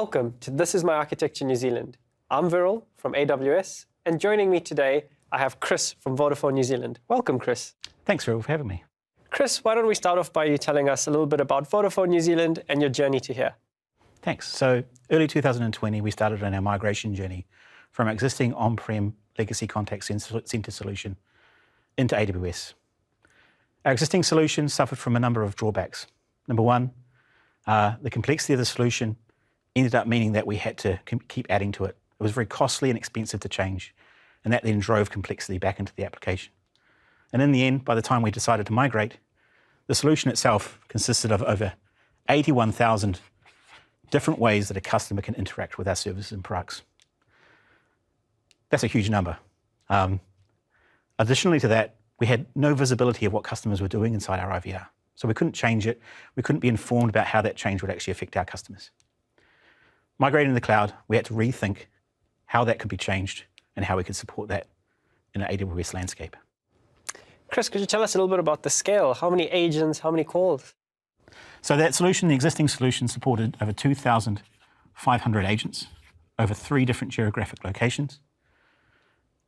Welcome to This Is My Architecture New Zealand. I'm Viral from AWS, and joining me today, I have Chris from Vodafone New Zealand. Welcome, Chris. Thanks, Viral, for having me. Chris, why don't we start off by you telling us a little bit about Vodafone New Zealand and your journey to here? Thanks. So early 2020, we started on our migration journey from our existing on-prem legacy contact center solution into AWS. Our existing solution suffered from a number of drawbacks. Number one, the complexity of the solution ended up meaning that we had to keep adding to it. It was very costly and expensive to change, and that then drove complexity back into the application. And in the end, by the time we decided to migrate, the solution itself consisted of over 81,000 different ways that a customer can interact with our services and products. That's a huge number. Additionally to that, we had no visibility of what customers were doing inside our IVR. So we couldn't change it. We couldn't be informed about how that change would actually affect our customers. Migrating to the cloud, we had to rethink how that could be changed and how we could support that in an AWS landscape. Chris, could you tell us a little bit about the scale? How many agents, how many calls? So that solution, the existing solution, supported over 2,500 agents over 3 different geographic locations,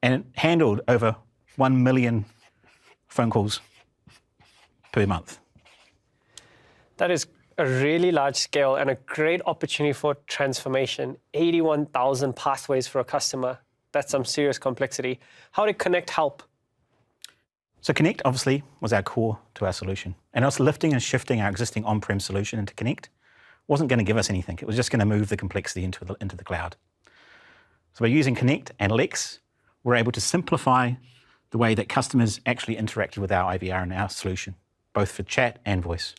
and it handled over 1 million phone calls per month. That is a really large scale and a great opportunity for transformation. 81,000 pathways for a customer. That's some serious complexity. How did Connect help? So Connect obviously was our core to our solution, and us lifting and shifting our existing on-prem solution into Connect wasn't going to give us anything. It was just going to move the complexity into the cloud. So by using Connect and Lex, we're able to simplify the way that customers actually interacted with our IVR and our solution, both for chat and voice.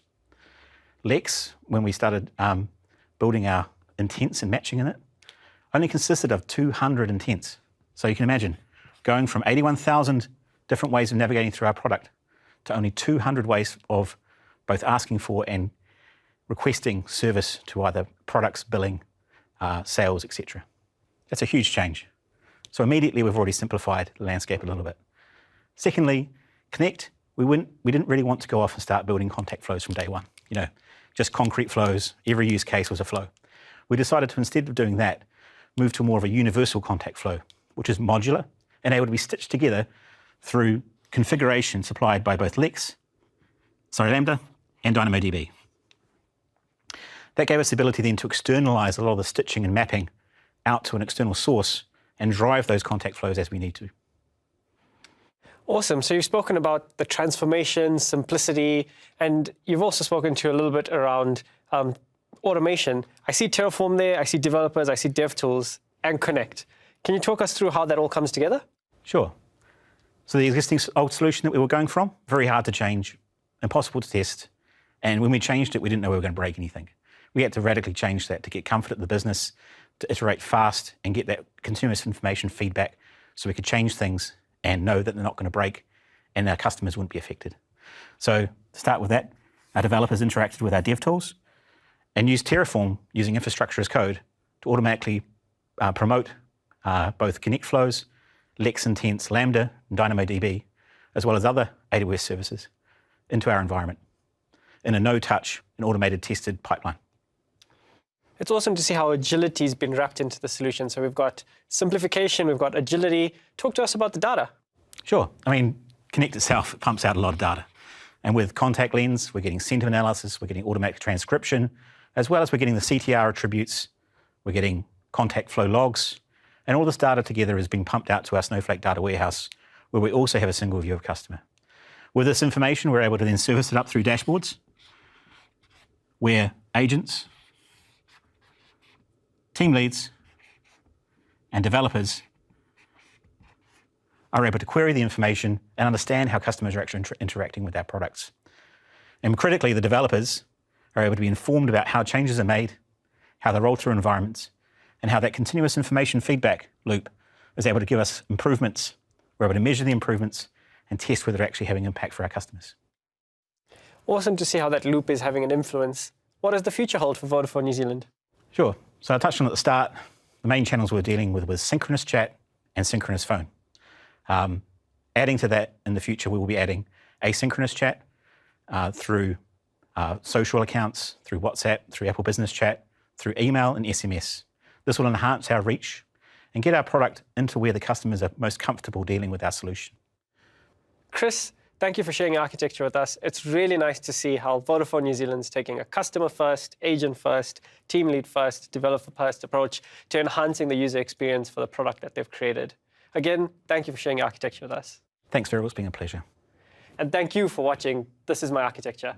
Lex, when we started building our intents and matching in it, only consisted of 200 intents. So you can imagine going from 81,000 different ways of navigating through our product to only 200 ways of both asking for and requesting service to either products, billing, sales, etc. That's a huge change. So immediately we've already simplified the landscape a little bit. Secondly, Connect, we didn't really want to go off and start building contact flows from day one. Just concrete flows, every use case was a flow. We decided to, instead of doing that, move to more of a universal contact flow, which is modular and able to be stitched together through configuration supplied by both Lambda and DynamoDB. That gave us the ability then to externalize a lot of the stitching and mapping out to an external source and drive those contact flows as we need to. Awesome. So you've spoken about the transformation, simplicity, and you've also spoken to a little bit around automation. I see Terraform there, I see developers, I see dev tools, and Connect. Can you talk us through how that all comes together? Sure. So the existing old solution that we were going from, very hard to change, impossible to test, and when we changed it, we didn't know we were going to break anything. We had to radically change that to get comfort at the business, to iterate fast and get that continuous information feedback so we could change things and know that they're not going to break and our customers wouldn't be affected. So to start with that, our developers interacted with our dev tools and used Terraform using infrastructure as code to automatically promote both Connect flows, Lex intents, Lambda, and DynamoDB, as well as other AWS services into our environment in a no-touch and automated tested pipeline. It's awesome to see how agility has been wrapped into the solution. So we've got simplification, we've got agility. Talk to us about the data. Sure. I mean, Connect itself pumps out a lot of data. And with Contact Lens, we're getting sentiment analysis, we're getting automatic transcription, as well as we're getting the CTR attributes, we're getting contact flow logs, and all this data together is being pumped out to our Snowflake data warehouse, where we also have a single view of customer. With this information, we're able to then service it up through dashboards, where agents, team leads, and developers are able to query the information and understand how customers are actually interacting with our products. And critically, the developers are able to be informed about how changes are made, how they roll through environments, and how that continuous information feedback loop is able to give us improvements. We're able to measure the improvements and test whether they're actually having impact for our customers. Awesome to see how that loop is having an influence. What does the future hold for Vodafone New Zealand? Sure. So I touched on at the start, the main channels we're dealing with was synchronous chat and synchronous phone. Adding to that in the future, we will be adding asynchronous chat through social accounts, through WhatsApp, through Apple Business Chat, through email and SMS. This will enhance our reach and get our product into where the customers are most comfortable dealing with our solution. Chris, thank you for sharing your architecture with us. It's really nice to see how Vodafone New Zealand's taking a customer-first, agent-first, team lead-first, developer-first approach to enhancing the user experience for the product that they've created. Again, thank you for sharing your architecture with us. Thanks, Viral. It's been a pleasure. And thank you for watching This Is My Architecture.